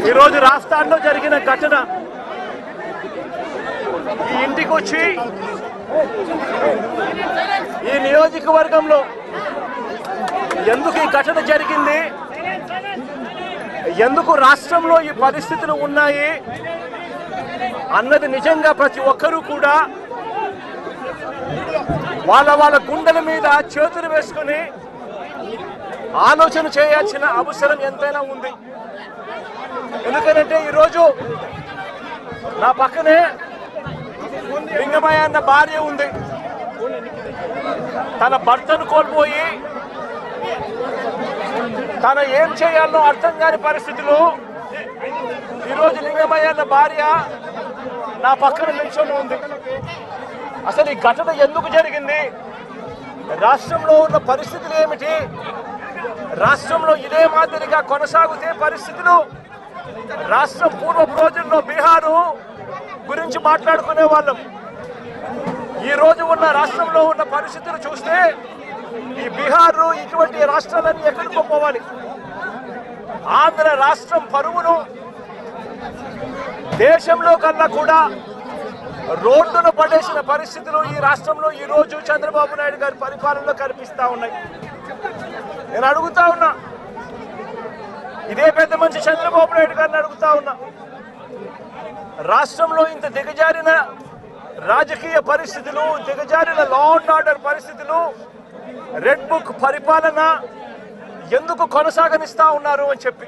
ఈరోజు రాష్ట్రాల్లో జరిగిన ఘటన ఈ ఇంటికి వచ్చి ఈ నియోజకవర్గంలో ఎందుకు ఈ ఘటన జరిగింది, ఎందుకు రాష్ట్రంలో ఈ పరిస్థితులు ఉన్నాయి అన్నది నిజంగా ప్రతి ఒక్కరూ కూడా వాళ్ళ గుండెల మీద చేతులు వేసుకుని ఆలోచన చేయాల్సిన అవసరం ఎంతైనా ఉంది. ఎందుకంటే ఈరోజు నా పక్కనే లింగమయ్య అన్న భార్య ఉంది. తన భర్తను కోల్పోయి తను ఏం చేయాలో అర్థం కాని పరిస్థితిలో ఈరోజు లింగమయ్య అన్న భార్య నా పక్కన నిల్చొని ఉంది. అసలు ఈ ఘటన ఎందుకు జరిగింది, రాష్ట్రంలో ఉన్న పరిస్థితులు ఏమిటి, రాష్ట్రంలో ఇదే మాదిరిగా కొనసాగితే పరిస్థితులు రాష్ట్రం పూర్వపు రోజుల్లో బీహారు గురించి మాట్లాడుకునే వాళ్ళం. ఈ రోజు ఉన్న రాష్ట్రంలో ఉన్న పరిస్థితులు చూస్తే ఈ బీహారు ఇటువంటి రాష్ట్రాలన్నీ ఎక్కడికో పోవాలి. ఆంధ్ర రాష్ట్రం పరువును దేశంలో కన్నా కూడా రోడ్డును పడేసిన పరిస్థితులు ఈ రాష్ట్రంలో ఈ రోజు చంద్రబాబు నాయుడు గారి పరిపాలనలో కనిపిస్తా ఉన్నాయి. నేను అడుగుతా ఉన్నా, ఇదే పెద్ద మనిషి చంద్రబాబు నాయుడు గారిని అడుగుతా ఉన్నా, రాష్ట్రంలో ఇంత దిగజారిన రాజకీయ పరిస్థితులు, దిగజారిన లా అండ్ ఆర్డర్ పరిస్థితులు, రెడ్ బుక్ పరిపాలన ఎందుకు కొనసాగనిస్తా ఉన్నారు అని చెప్పి